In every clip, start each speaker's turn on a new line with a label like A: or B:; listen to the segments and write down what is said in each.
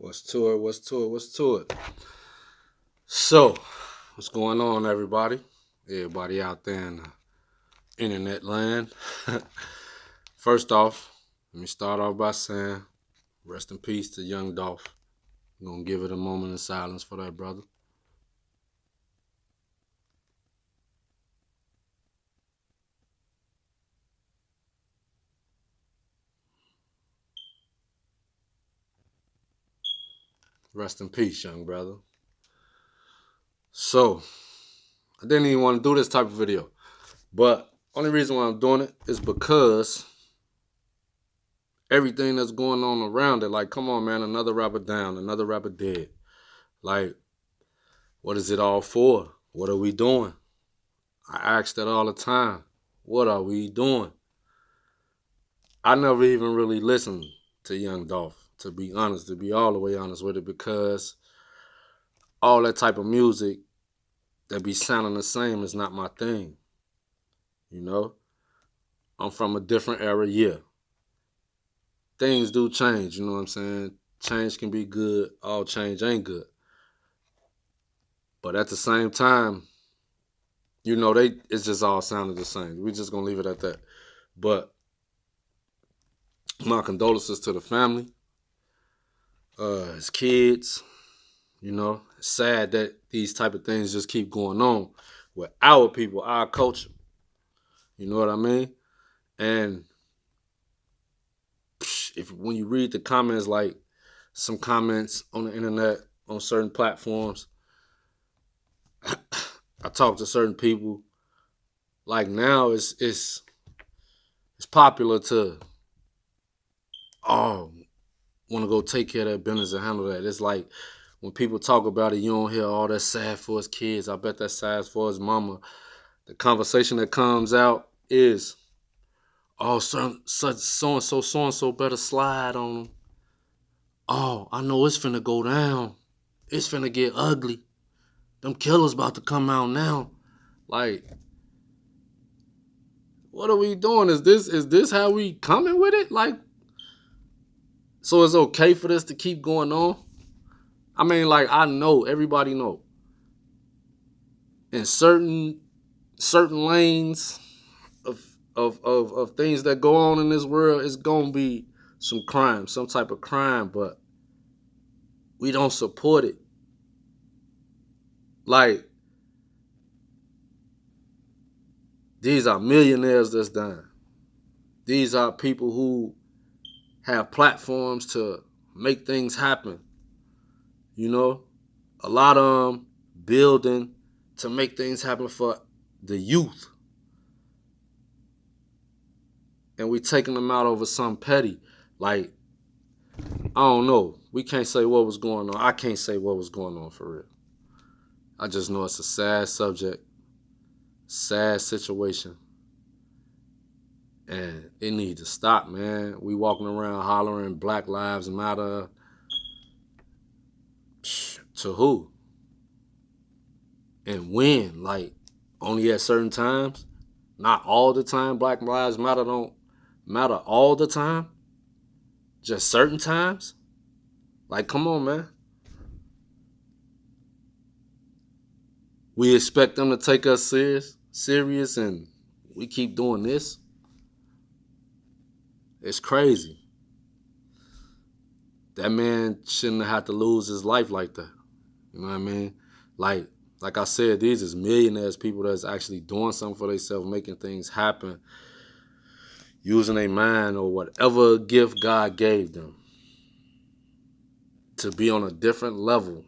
A: What's to it? What's to it? What's to it? So, what's going on, everybody? Everybody out there in the internet land. First off, let me start off by saying, rest in peace to young Dolph. I'm gonna give it a moment of silence for that brother. Rest in peace, young brother. So, I didn't even want to do this type of video, but only reason why I'm doing it is because everything that's going on around it. Like, come on, man, another rapper down, another rapper dead. Like, what is it all for? What are we doing? I ask that all the time. What are we doing? I never even really listened to Young Dolph, to be honest, to be all the way honest with it, because all that type of music that be sounding the same is not my thing. You know? I'm from a different era, yeah. Things do change, you know what I'm saying? Change can be good, all change ain't good. But at the same time, it's just all sounded the same. We just gonna leave it at that. But my condolences to the family, his kids. It's sad that these type of things just keep going on with our people, our culture. You know what I mean? And if when you read the comments, like some comments on the internet, on certain platforms, I talk to certain people. Like now, it's popular to want to go take care of that business and handle that. It's like when people talk about it, you don't hear all that sad for his kids. I bet that's sad for his mama. The conversation that comes out is, oh, such so and so better slide on them. Oh, I know it's finna go down. It's finna get ugly. Them killers about to come out now. Like, what are we doing? Is this how we coming with it? Like, so it's okay for this to keep going on? I mean, like, I know, everybody know. In certain lanes of things that go on in this world, it's gonna be some crime, some type of crime, but we don't support it. Like, these are millionaires that's dying. These are people who have platforms to make things happen. You know, a lot of them building to make things happen for the youth, and we taking them out over some petty. Like, I don't know. We can't say what was going on. I can't say what was going on for real. I just know it's a sad subject, sad situation, and it needs to stop, man. We walking around hollering Black Lives Matter. To who? And when? Like, only at certain times? Not all the time. Black Lives Matter don't matter all the time. Just certain times. Like, come on, man. We expect them to take us serious, and we keep doing this. It's crazy. That man shouldn't have had to lose his life like that. You know what I mean? Like I said, these is millionaires, people that's actually doing something for themselves, making things happen, using their mind or whatever gift God gave them to be on a different level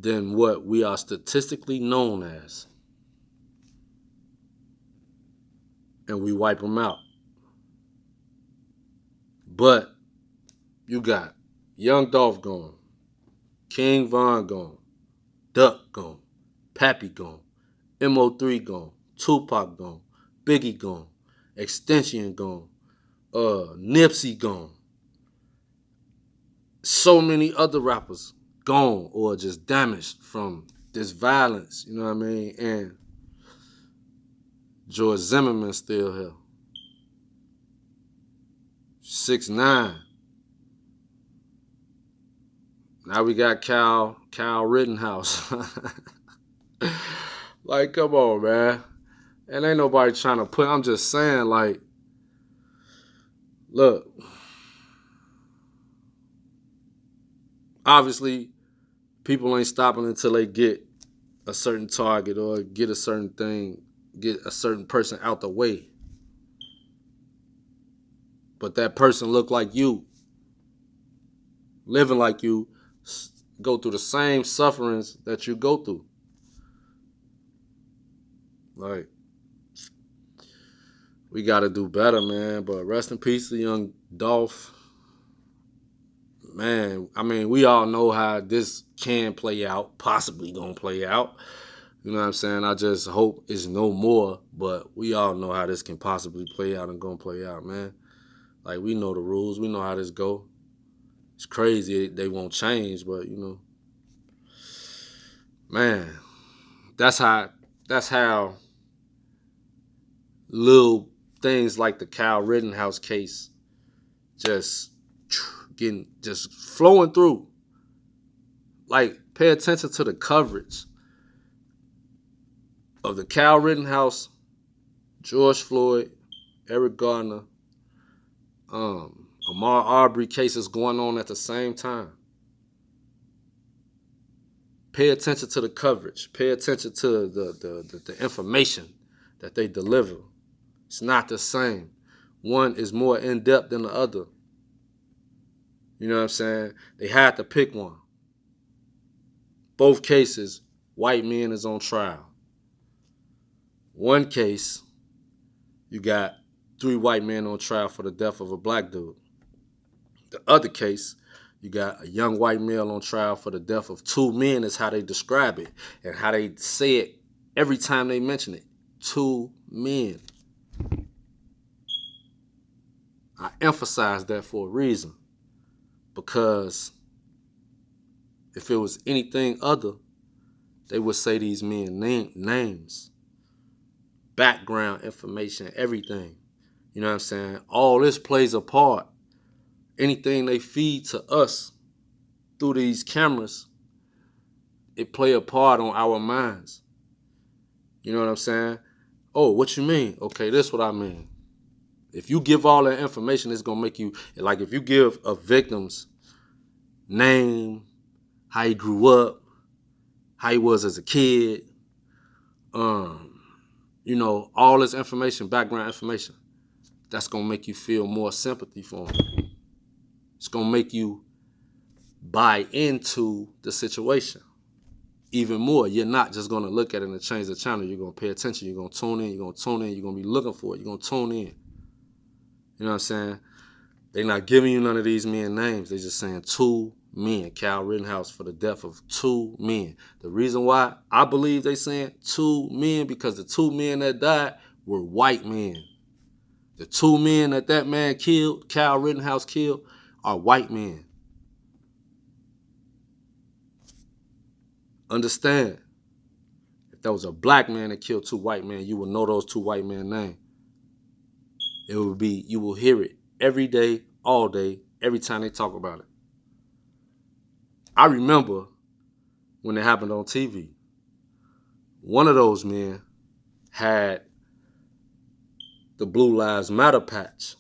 A: than what we are statistically known as. And we wipe them out. But you got Young Dolph gone, King Von gone, Duck gone, Pappy gone, MO3 gone, Tupac gone, Biggie gone, Extension gone, Nipsey gone. So many other rappers gone or just damaged from this violence, you know what I mean? And George Zimmerman still here. 6ix9ine Now we got Cal Rittenhouse. Like, come on, man. And ain't nobody trying to put. I'm just saying, like, look. Obviously, people ain't stopping until they get a certain target or get a certain thing, get a certain person out the way. But that person look like you, living like you, go through the same sufferings that you go through. Like, we got to do better, man. But rest in peace to young Dolph. Man, I mean, we all know how this can play out, possibly gonna play out. You know what I'm saying? I just hope it's no more, but we all know how this can possibly play out and gonna play out, man. Like, we know the rules, we know how this go. It's crazy they won't change, but man, that's how little things like the Kyle Rittenhouse case just getting just flowing through. Like, pay attention to the coverage of the Kyle Rittenhouse, George Floyd, Eric Garner, Ahmaud Arbery cases going on at the same time. Pay attention to the coverage. Pay attention to the information that they deliver. It's not the same. One is more in-depth than the other. You know what I'm saying? They had to pick one. Both cases, white men is on trial. One case, you got 3 white men on trial for the death of a black dude. The other case, you got a young white male on trial for the death of 2 men, is how they describe it and how they say it every time they mention it. 2 men. I emphasize that for a reason, because if it was anything other, they would say these men names, background information, everything. You know what I'm saying? All this plays a part. Anything they feed to us through these cameras, it play a part on our minds. You know what I'm saying? Oh, what you mean? Okay, this is what I mean. If you give all that information, it's gonna make you, like, if you give a victim's name, how he grew up, how he was as a kid, all this information, background information, that's gonna make you feel more sympathy for him. It's gonna make you buy into the situation even more. You're not just gonna look at it and change the channel. You're gonna pay attention. You're gonna tune in. You're gonna be looking for it. You're gonna tune in. You know what I'm saying? They're not giving you none of these men names. They're just saying 2 men. Kyle Rittenhouse for the death of 2 men. The reason why I believe they saying 2 men, because the 2 men that died were white men. The 2 men that man killed, Kyle Rittenhouse killed, are white men. Understand? If there was a black man that killed 2 white men, you would know those 2 white men's names. It would be, you will hear it every day, all day, every time they talk about it. I remember when it happened on TV. One of those men had the Blue Lives Matter patch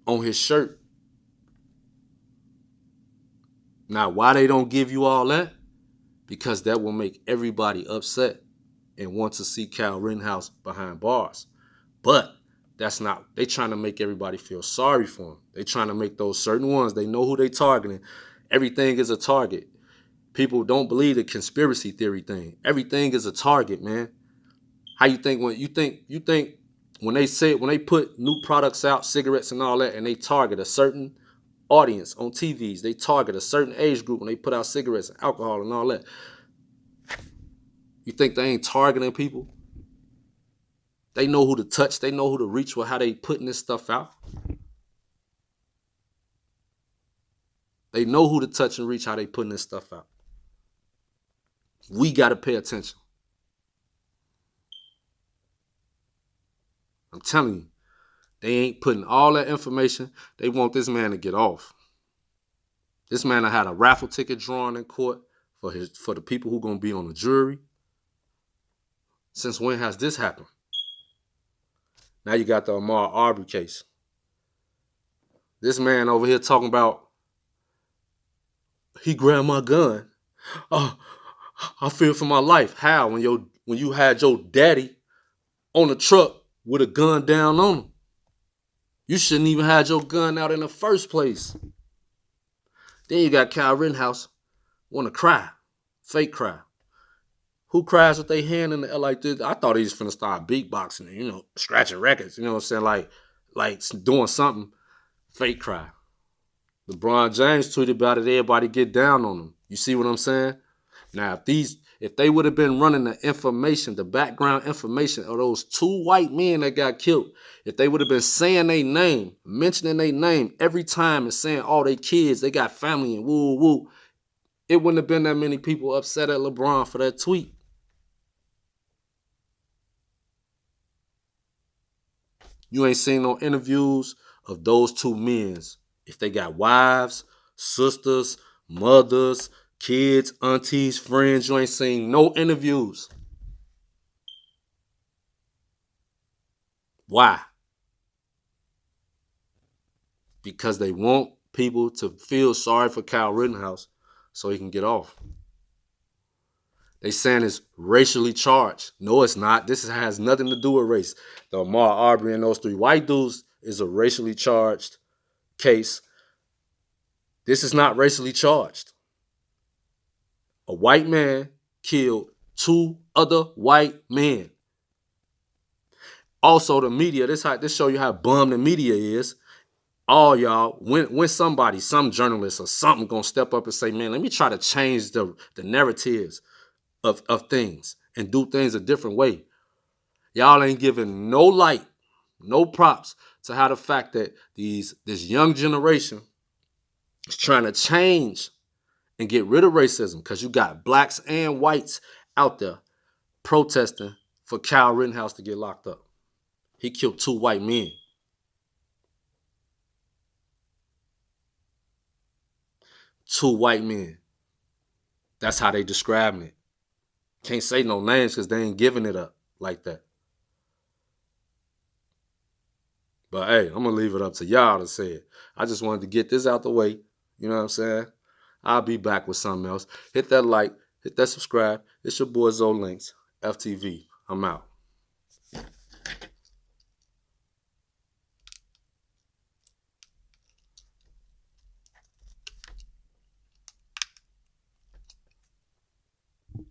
A: on his shirt. Now, why they don't give you all that? Because that will make everybody upset and want to see Kyle Rittenhouse behind bars. But that's not, they trying to make everybody feel sorry for him. They trying to make those certain ones, they know who they targeting. Everything is a target. People don't believe the conspiracy theory thing. Everything is a target, man. How you think when you think when they put new products out, cigarettes and all that, and they target a certain audience on TVs, they target a certain age group when they put out cigarettes and alcohol and all that. You think they ain't targeting people? They know who to touch, they know who to reach with how they putting this stuff out. They know who to touch and reach how they putting this stuff out. We got to pay attention. I'm telling you, they ain't putting all that information. They want this man to get off. This man had a raffle ticket drawn in court for the people who gonna be on the jury. Since when has this happened? Now you got the R.I.P case. This man over here talking about he grabbed my gun. Oh, I fear for my life. How? When you had your daddy on the truck with a gun down on him. You shouldn't even had your gun out in the first place. Then you got Kyle Rittenhouse want to cry, fake cry. Who cries with their hand in the air like this? I thought he was finna start beatboxing, scratching records. You know what I'm saying? Like doing something. Fake cry. LeBron James tweeted about it. Everybody get down on him. You see what I'm saying? Now, if they would have been running the information, the background information of those two white men that got killed, if they would have been saying their name, mentioning their name every time and saying all their kids, they got family and woo woo, it wouldn't have been that many people upset at LeBron for that tweet. You ain't seen no interviews of those two men. If they got wives, sisters, mothers, kids, aunties, friends, you ain't seen no interviews. Why? Because they want people to feel sorry for Kyle Rittenhouse so he can get off. They saying it's racially charged. No, it's not. This has nothing to do with race. The Ahmaud Arbery and those three white dudes is a racially charged case. This is not racially charged. A white man killed two other white men. Also, the media, this show you how bum the media is. All y'all, when somebody, some journalist or something gonna step up and say, man, let me try to change the narratives of things and do things a different way. Y'all ain't giving no light, no props to how the fact that this young generation is trying to change and get rid of racism, because you got blacks and whites out there protesting for Kyle Rittenhouse to get locked up. He killed two white men. Two white men. That's how they describing it. Can't say no names because they ain't giving it up like that. But hey, I'm going to leave it up to y'all to say it. I just wanted to get this out the way. You know what I'm saying? I'll be back with something else. Hit that like, hit that subscribe. It's your boy Zoe Links, FTV. I'm out.